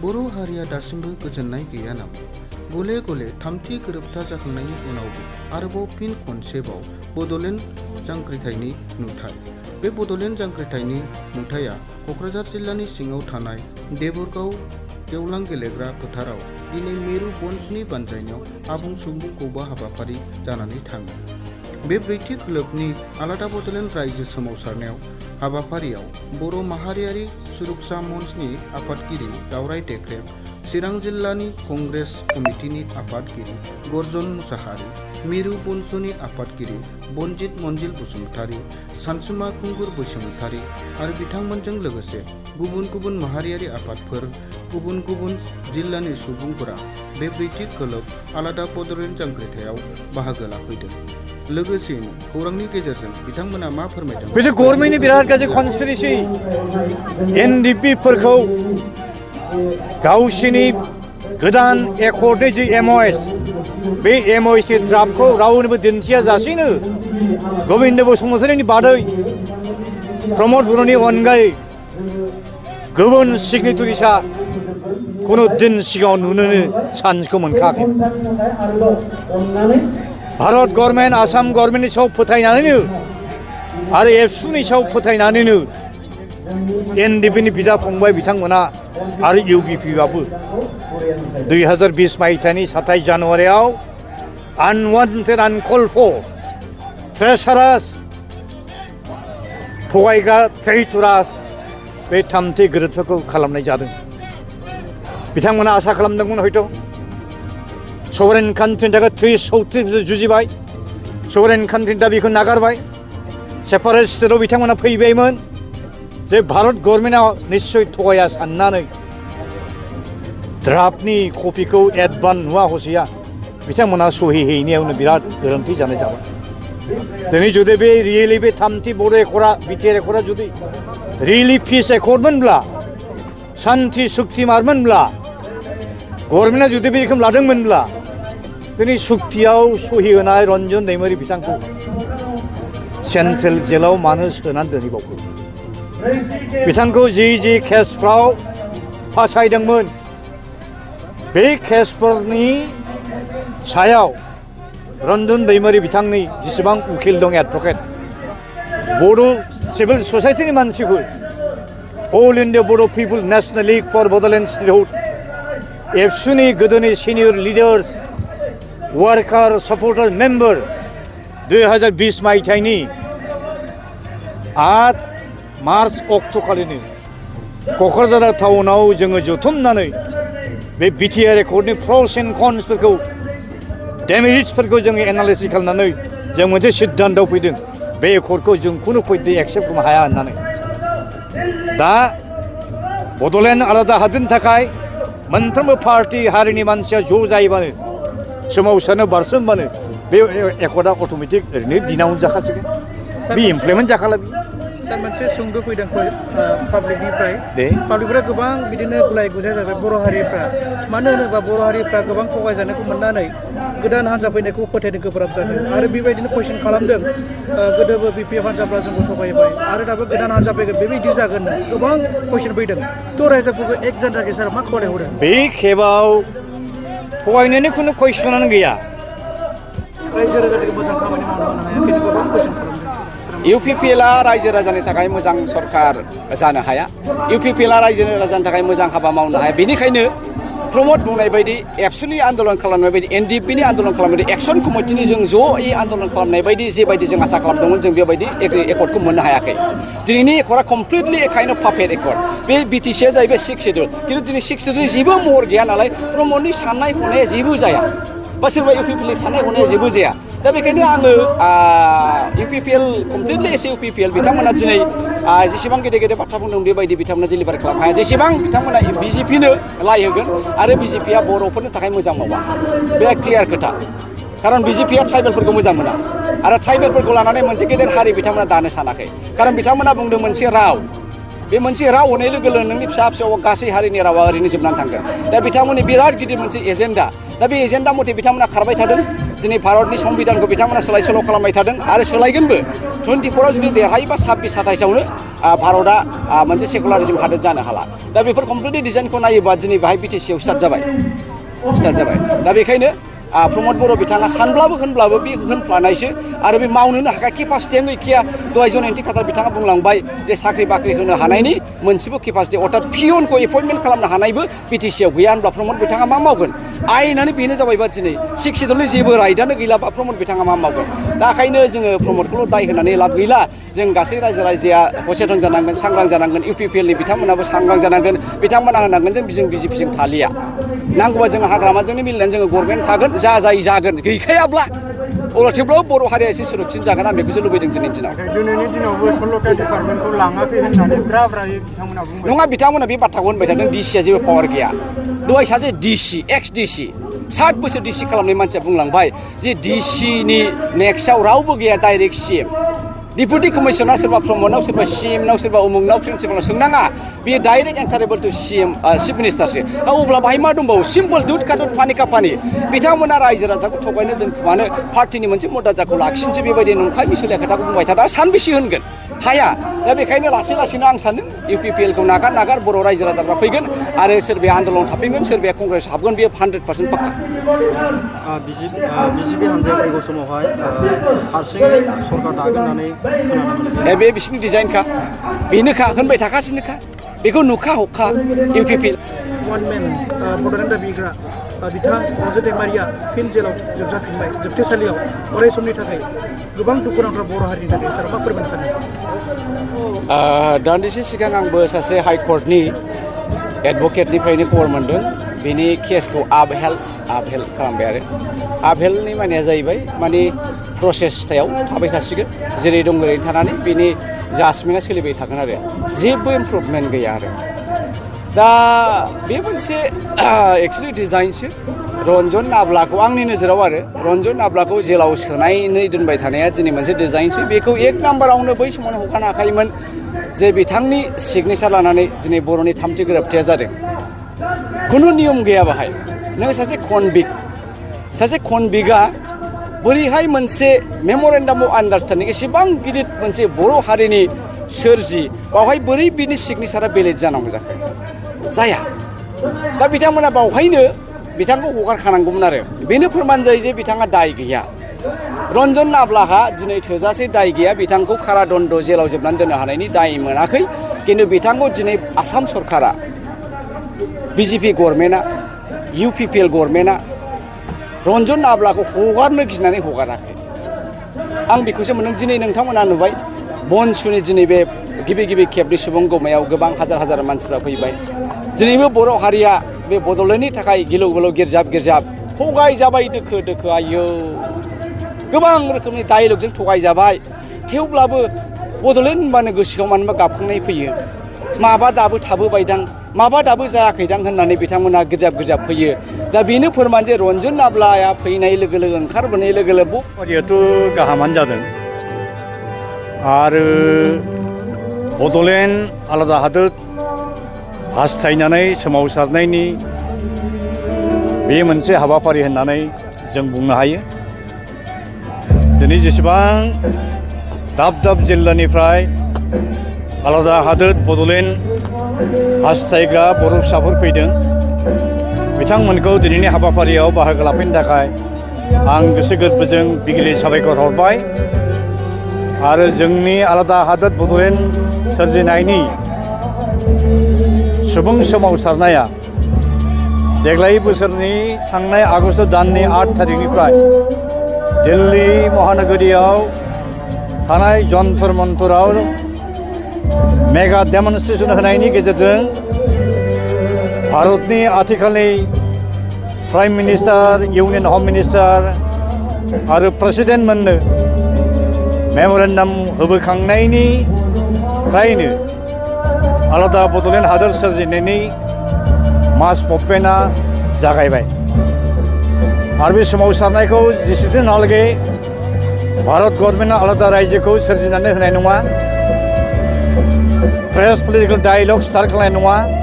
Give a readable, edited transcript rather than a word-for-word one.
बर' हारिया दासिमबो गोजोननाय गैया नामा? गले गले थामथि गोरोबथा जाखांनायनि उनावबो आरोबाव फिन खनसेबाव बड'लेण्ड जांख्रिथायनि नुथाय। बे बड'लेण्ड जांख्रिथायनि नुथाया क'क्राझार जिल्लानि सिङाव थानाय देबरगाव गेवलां गेलेग्रा फोथाराव दिनै मिरु बन्सनि बानजायनायाव आबुं सुबुं गौबा हाबाफारि जानानै थाङो। बे ब्रैथि खोलोबनि आलादा बड'लेण्ड रायजो सोमावसारनायाव हाबाफारियाव बर' माहारियारि सुरक्षा मन्चनि आफादगिरि दावराय देख्रेब, चिरां जिल्लानि कंग्रेस कमिटिनि आफादगिरि गर्जन मुसाहारि, मिरु बन्सनि आफादगिरि बनजित मन्जिल बसुमतारी, सानसुमा खुंगुर बसुमतारी आरो बिथांमोनजों लोगोसे गुबुन गुबुन माहारियारि आफादफोर, गुबुन गुबुन जिल्लानि सुबुंफोरा बे ब्रैथि खोलोब आलादा बड'लेण्ड जांख्रिथायाव बाहागो लाफैदों। लोगोसेयैनो खौरांनि गेजेरजों बिथांमोना मा फोरमायदों? बे गभर्नमेन्टनि बिराद गाज्रि कनस्पिरेसि एनडिपिफोरखौ गावसिनि गोदान एकर्डनि जि एमअएस बे एमअएसनि ड्राफ्टखौ रावनोबो दिन्थिया जासेनो गबिन्द बसुमतारीनि बादै प्रमद बर'नि अनगायै गुबुन सिगनेटरिसा खुनु दिन सिगाङाव नुनोनो चान्सखौ मोनखायाखै। भारत गभर्नमेन्ट, आसाम गभर्नमेन्टनि सायाव फोथायनानैनो आरो एबसुनि सायाव फोथायनानैनो एनडिपिनि बिदा फंबाय बिथांमोना आरो इउबिपिआबो 2020 मायथाइनि 27 जानुवारियाव आनवान्टेड आनकल फर ट्रेसारास थगायग्रा ट्रेइटरास बे थामथि गोरोबथाखौ खालामनाय जादों। बिथांमोना आसा खालामदोंमोन हयथ' सभरेन कान्ट्रिनि थाखाय 334 जुजिबाय, सभरेन कान्ट्रिनि दा बेखौ नागारबाय, सेपारेट स्टेटआव बिथांमोना फैबायमोन जे भारत गभर्नमेन्टआ निस्सय थगाया साननानै ड्राफ्टनि कपिखौ एडभान्स नुवा हसिया बिथांमोना सहि हैनायावनो बिराद गोरोन्थि जानाय जाबाय। दिनै जुदि बे रियेलि बे थामथि बर' एकर्डआ बिटिआर एकर्डआ जुदि रियेलि पिस एकर्डमोनब्ला, शान्ति सुक्तिमारमोनब्ला, गभर्नमेन्टआ जुदि बे रोखोम लादोंमोनब्ला दिनै सुक्तियाव सहि होनाय रन्जन दैमारि बिथांखौ सेन्ट्रेल जेलाव मानो सोनानै दोनहैबावखो? बिथांखौ जि केसफ्राव फासायदोंमोन बे केसफोरनि सायाव रन्जन दैमारि बिथांनि जेसेबां उकिल दं, एडभकेट, बड' सिभिल ससाइटिनि मानसिफोर, all India Bodo' people national league for Bodoland statehood, एबसुनि गोदोनि senior leaders, worker supporter member 2020 मायथाइनि 8 मार्च अक्ट'खालिनो क'क्राझार टाउनाव जोङो जथुमनानै बे बिटिआर एकर्डनि प्रस एन्ड कन्सफोरखौ, डेमेरिट्सफोरखौ जोङो एनालाइसिस खालामनानै जों मोनसे सिद्धान्तआव फैदों बे एकर्डखौ जों खुनु पयदे एक्सेप्ट खालामनो हाया होननानै। दा बड'लेण्ड आलादा हादोरनि थाखाय मोनफ्रोमबो पार्टि हारिनि मानसिया ज' जायोबानो, सोमावसारनो बारसोमबानो बे एकर्डआ अट'मेटिक ओरैनो दिनावनो जाखासिगोन, बे इमप्लिमेन्ट जाखाला। सार मोनसे सुंद' फैदों पाब्लिकनिफ्राय, पाब्लिकफ्रा गोबां बिदिनो गुलाय गुजाय जाबाय बर' हारिफ्रा। मानो होनोबा बर' हारिफ्रा गोबां थगायजानायखौ मोननानै गोदान हान्जा फैनायखौ फोथायनो गोब्राब जादों आरो बेबायदिनो कुइसन खालामदों गोदोबो बिपिएफ हान्जाफ्रा जोंखौ थगायबाय आरो दाबो गोदान हान्जा फैगोन बेबायदि जागोन गोबां कुइसन फैदों। थ' रायजोफोरखौ एक जान्थाखि सार मा खावलायहरो? बे खेबाव थगायनायनि खुनु कुइसनानो गैया। रायजो राजानि मोजां खामानि मावनो हायाखैनो गोबां कुइसन खालामदों। इउपिपिएलआ रायजो राजानि थाखाय मोजां सरकार जानो हाया, इउपिपिएलआ रायजो राजानि थाखाय मोजां हाबा मावनो हाया। बेनिखायनो प्रमद बुंनाय बायदि एबसुनि आन्दलन खालामनाय बायदि, एनडिपिनि आन्दलन खालामनाय बायदि, एक्सन कमिटिनि जों ज'यै आन्दलन खालामनाय बायदि जेबायदि जों आसा खालामदोंमोन जों बेबायदि एकर्डखौ मोननो हायाखै। दिनैनि एकर्डआ completely a kind of perfect accord. बे बिटिसिआ जाहैबाय 6 शेड्युल, खिन्थु दिनै 6 शेड्युलनि जेबो महर गैया नालाय प्रमदनि साननाय हनाया जेबो जाया, बा सोरबा इउपिपिएलनि साननाय हनाया जेबो जाया। दा बेखायनो आङो इउपिपिएल कमप्लिटलि एस इउपिपिएल बिथांमोना दिनै जेसेबां गेदेर गेदेर बाथ्रा बुंदों बेबायदि बिथांमोना डिलिभार खालामनो हाया। जेसेबां बिथांमोना बिजेपिनो लाय होगोन आरो बिजेपिया बर'फोरनि थाखाय मोजां मावा, बे क्लियार खोथा। खारन बिजेपिया ट्राइबेलफोरखौ मोजां मोना आरो ट्राइबेलफोरखौ लानानै मोनसे गेदेर हारि बिथांमोना दानो सानाखै। खारन बिथांमोना बुंदों मोनसे राव, बे मोनसे राव होनाय लोगो लोगो नोंनि फिसा फिसौ गासै हारिनि रावा ओरैनो जोबनानै थांगोन दा बिथांमोननि बिराद गिदिर मोनसे एजेन्डा दा बे एजेन्डा मथे बिथांमोना खारबाय थादों दिनै भारतनि संबिधानखौ बिथांमोना सोलाय सोल' खालामबाय थादों आरो सोलायगोनबो 24 जुदि देरहायोबा 26 27आवनो भारतआ मोनसे सेकुलारिजम हादोर जानो हाला दा बेफोर कमप्लिटलि डिजाइनखौ नायोबा दिनै बाहाय बिटिसिआव स्टार्ट जाबाय दा बेखायनो प्रमद बर' बिथाङा सानब्लाबो होनब्लाबो बे होनफ्लानायसो आरो बे मावनोनो हाखाया केपासिटियानो गैखाया दहाय जन एन्टि खातार बिथाङा बुंलांबाय जे साख्रि बाख्रि होनो हानायनि मोनसेबो केपासिटि अर्थात पियनखौ एपइन्टमेन्ट खालामनो हानायबो बिटिसिआव गैया होनब्ला प्रमद बिथाङा मा मावगोन आयेनानो बेनो जाबायबा दिनै शिक्षितनि जेबो राइटआनो गैलाबा प्रमद बिथाङा मा मावगोन दा ओंखायनो जोङो प्रमदखौल' दाय होनानै लाब गैला जों गासै रायजोआ सचेतन जानांगोन सांग्रां जानांगोन इउपिपिएलनि बिथांमोनाबो सांग्रां जानांगोन बिथांमोना होनांगोन जों बिजेपिजों थालिया नांगौबा जोङो हाग्रामाजोंनो मिलायनानै जोङो गभर्नमेन्ट थागोन जाय जागोन गैखायाब्ला अब्ला थेवब्लाबो बर' हारिया एसे सुरक्षित जागोन आं बेखौसो लुबैदों दिनैनि दिनाव दिनैनि दिनावबो 16था डिपार्टमेन्टखौ लाङाखै होननानै ब्रायै बिथांमोना बुंबाय नङा बिथांमोना बे बाथ्राखौ होनबाय थादों डिसिआ जेबो पावार गैया दहाय सासे डिसि एक्स डिसि 60 बोसोर डिसि खालामनाय मानसिया बुंलांबाय जे डिसिनि नेक्स्टआव रावबो गैया डाइरेक्ट सिएम डिपुटि कमिशनार सोरबा प्रमदनाव सोरबा सिएमनाव सोरबा उमुगनाव प्रिन्सिपालाव सोंनाङा बेयो डाइरेक्ट एन्सारेबल टु सिएम चिफ मिनिस्टारसो अब्ला बाहाय मा दंबावो सिम्पल दुध का दुध पानि का पानि बिथांमोना रायजो राजाखौ थगायनो दोनखुमानो पार्टिनि मोनसे मर्यादाखौ लाखिनोसो बेबायदि नंखाय मिसुलिया खोथाखौ बुंबाय थादा सानबेसे होनगोन हाया दा बेखायनो लासै लासैनो आं सानो इउपिपिएलखौ नागार बर' रायजो राजाफ्रा फैगोन आरो सोरबाया आन्दलन थाफैगोन सोरबाया कंग्रेस हाबगोन बेयो 100% पाक्का बिजेपि हान्जाया फैगौ समावहाय हारसिङै सरकार दागोन होननानै खोनानो मोनदों बे बिसिनि डिजाइनखा बेनोखा होनबाय थाखासिनोखा बेखौ नुखा हखा इउपिपिएल वान मेन बड'लेण्ड दाबिग्रा बिथां रन्जय दैमारिया फिन जेलाव जोबजाफिनबाय जोबथेसालियाव अराय समनि थाखाय गोबां दुखुनांथाव बर' हारिनि थाखाय सार मा फोरमायनो सानो दान्दिसे सिगां आंबो सासे हाइकर्टनि एडभकेटनिफ्रायनो खबर मोन्दों बेनि केसखौ आपहेल्ड खालामबाय आरो आपहेल्डनि मानिया जाहैबाय माने प्रसेस थायाव थाबाय थासिगोन जेरै दं ओरैनो थानानै बेनि जाजमेन्टआ सोलिबाय थागोन आरो जेबो इमप्रुभमेन्ट गैया आरो दा बे मोनसे एक्सुवेलि डिजाइनसो रन्जन नाब्लाखौ आंनि नोजोराव आरो रन्जन नाब्लाखौ जेलाव सोनानै दोनबाय थानाया दिनै मोनसे डिजाइनसो बेखौ 1 नाम्बारावनो बै समावनो हगारनो हाखायोमोन जे बिथांनि सिगनेसार लानानै दिनै बर'नि 3थि गोरोबथाया जादों खुनु नियम गैया बाहाय नों सासे कनभिक्टआ बोरैहाय मोनसे मेमरेन्डाम अफ आन्डारस्टेन्डिं एसेबां गिदिर मोनसे बर' हारिनि सोरजि बावहाय बोरै बिनि सिगनेसारा बेलेग जानांगौ जाखो जाया दा बिथांमोना बावहायनो बिथांखौ हगारखानांगौमोन आरो बेनो फोरमान जायो जे बिथाङा दाय गैया रन्जन नाब्लाहा दिनै थोजासे दाय गैया बिथांखौ कारादण्ड जेलाव जोबनानै दोननो हानायनि दाय मोनाखै खिन्थु बिथांखौ दिनै आसाम सरकारा बिजेपि गभर्नमेन्टआ इउपिपिएल गभर्नमेन्टआ रन्जन नाब्लाखौ हगारनो गिनानै हगाराखै आं बेखौसो मोनदों दिनै नोंथांमोना नुबाय बनसुनि दिनै बे गिबि खेबनि सुबुं गौमायाव गोबां हाजार मानसिफ्रा फैबाय दिनैबो बर' हारिया बे बड'लेण्डनि थाखाय गिलु बालु गिर्जाब थगायजाबाय दोखो आयौ गोबां रोखोमनि डायलगजों थगायजाबाय थेवब्लाबो बड'लेण्ड होनबानो गोसोआव मानोबा गाबखांनाय फैयो माबा दाबो थाबोबायदां माबा दाबो जायाखैदां होननानै बिथांमोना गिर्जाब फैयो दा बेनो फोरमान जे रन्जन नाब्लाया फैनाय लोगो लोगो ओंखारबोनाय लोगो लोगो जिहेथु गाहामानो जादों आरो बड'लेण्ड आलादा हादोर हास्थायनानै सोमावसारनायनि बे मोनसे हाबाफारि होननानै जों बुंनो हायो दिनै जेसेबां दाब जिल्लानिफ्राय आलादा हादोर बड'लेण्ड हास्थायग्रा बर' फिसाफोर फैदों बिथांमोनखौ दिनैनि हाबाफारियाव बाहागो लाफैनो थाखाय आं गोसो गोरबोजों बिगिलि साबायखर हरबाय आरो जोंनि आलादा हादोर बड'लेण्ड सोरजिनायनि सुबुं सोमावसारनाया देग्लाय बोसोरनि थांनाय आगष्ट दाननि 8 थारिखनिफ्राय दिल्ली महानगरीयाव थानाय जन्तर मन्तराव मेगा डेमनस्ट्रेशन होनायनि गेजेरजों भारतनि आथिखालनि प्राइम मिनिस्टार इउनियन हम मिनिस्टार आरो प्रेसिडेन्ट मोननो मेमरेन्डाम होबोखांनायनिफ्रायनो आलादा बड'लेण्ड हादोर सोरजिनायनि मास मुभमेन्टआ जागायबाय आरो बे सोमावसारनायखौ जेसेदिनहालागै भारत गभर्नमेन्टआ आलादा रायजोखौ सोरजिनानै होनाय नङा फ्रेश पलिटिकल डायलग स्टार्ट खालामनाय नङा